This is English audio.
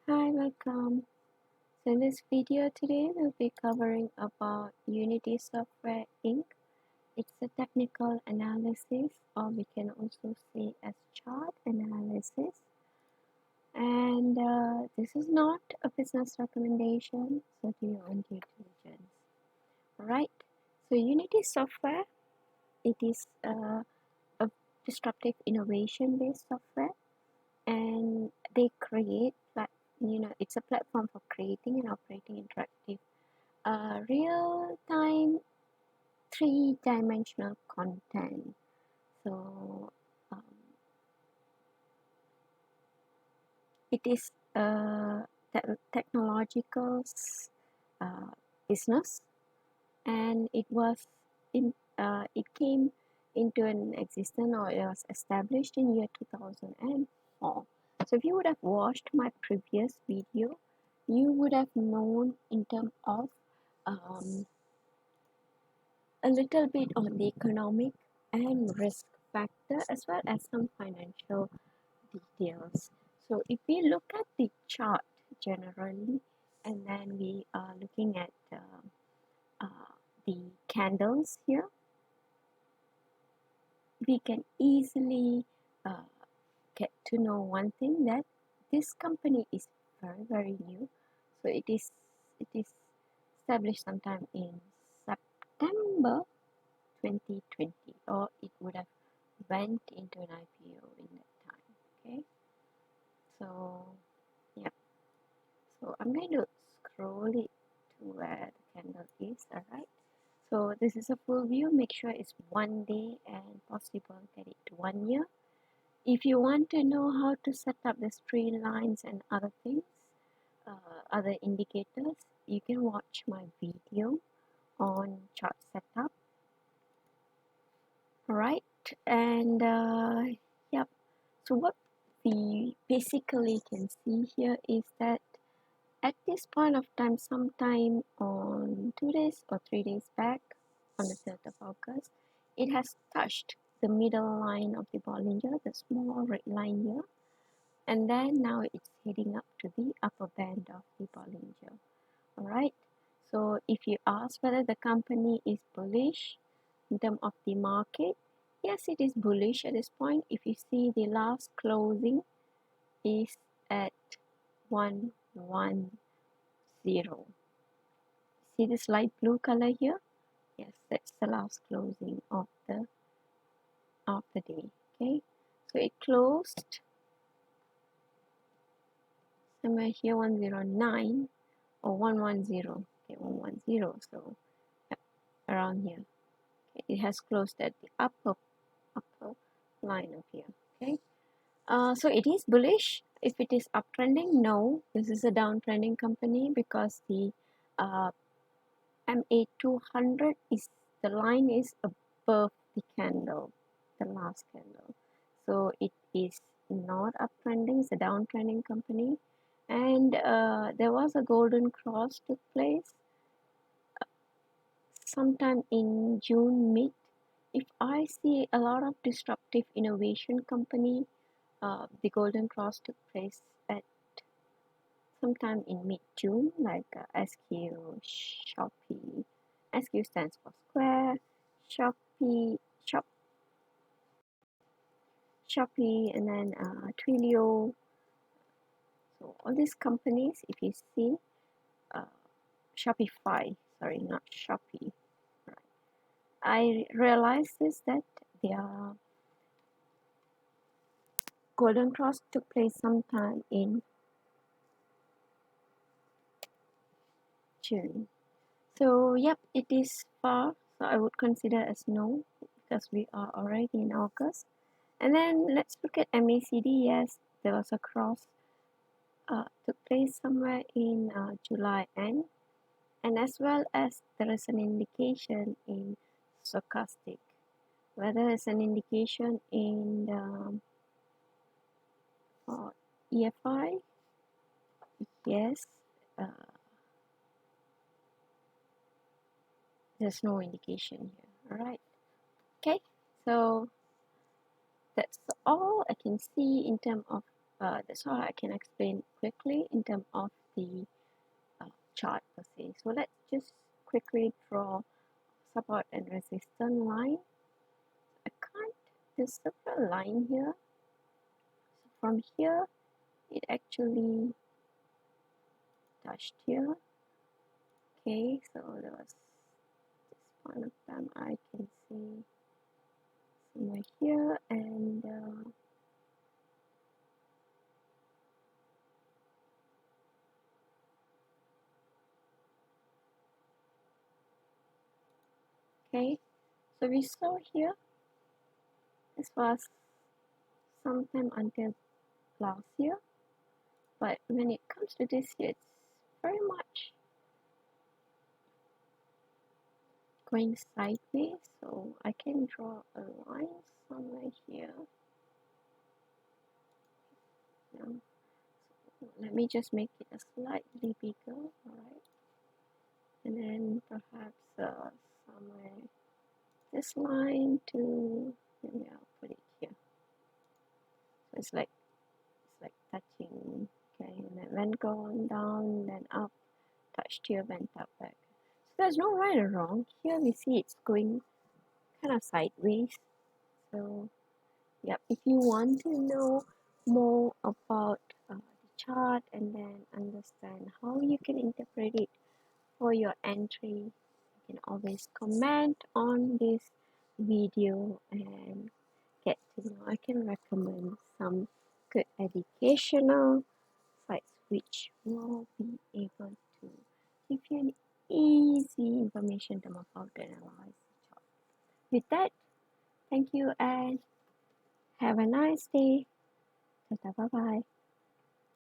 Hi, welcome. So in this video today, we'll be covering about Unity Software Inc. It's a technical analysis, or we can also say as chart analysis. And this is not a business recommendation, so do your own due diligence. Alright, so Unity Software, it is a disruptive innovation-based software, and they create it's a platform for creating and operating interactive real-time three-dimensional content. So um, it is a technological uh, business, and it came into an existence, or it was established in year 2004. So if you would have watched my previous video, you would have known in terms of um, a little bit on the economic and risk factor, as well as some financial details. So if we look at the chart generally, and then we are looking at uh, the candles here, we can easily uh, get to know one thing, that this company is very new. So it is established sometime in September 2020, or it would have went into an IPO in that time. Okay, so yeah, so I'm going to scroll it to where the candle is. All right, so this is a full view. Make sure it's 1 day and possible get it to 1 year. If you want to know how to set up the tree lines and other things, other indicators, you can watch my video on chart setup. Right, and yep, so what we basically can see here is that at this point of time, sometime on 2 days or 3 days back, on the 3rd of August, it has touched the middle line of the Bollinger, the small red line here, and then now it's heading up to the upper band of the Bollinger. Alright, so if you ask whether the company is bullish in terms of the market, yes, it is bullish at this point. If you see, the last closing is at 110. See this light blue color here? Yes, that's the last closing of the day. Okay, so it closed somewhere here 109 or 110. Okay, 110. So around here. Okay, it has closed at the upper line of here. Okay, so it is bullish. If it is uptrending, no, this is a downtrending company, because the uh, MA200 is, the line is above the candle, the last candle, so it is not uptrending. It's a downtrending company. And there was a golden cross took place sometime in June mid. If I see a lot of disruptive innovation company, the golden cross took place at sometime in mid-June, like SQ, Shopee. SQ stands for Square, Shopee, Shopee, and then Twilio. So all these companies, if you see, uh, Shopify, sorry, not Shopee. Right. I realized this, that their golden cross took place sometime in June. So yep, it is far. So I would consider as no, because we are already in August. And then let's look at MACD. Yes, there was a cross took place somewhere in July end, and as well as there is an indication in stochastic. Whether it's an indication in the EFI, yes, uh, there's no indication here. All right, okay, so that's all I can see in terms of That's all I can explain quickly in terms of the chart per se. So let's just quickly draw support and resistance line. I can't, there's several line here. So from here, it actually touched here. Okay, so there was this point of time I can see somewhere here, and okay, so we saw here this was sometime until last year, but when it comes to this year, it's very much going sideways, so I can draw a line somewhere here. Yeah. So let me just make it a slightly bigger, alright, and then perhaps somewhere this line to, maybe I'll put it here. So it's like touching, okay, and then went going down, then up, touched here, went up back. So there's no right or wrong. Here we see it's going kind of sideways. So yep, if you want to know more about the chart and then understand how you can interpret it for your entry, you can always comment on this video and get to know. I can recommend some good educational sites which will be able to give you an easy information about how to analyze the chart. With that, thank you and have a nice day. Bye bye.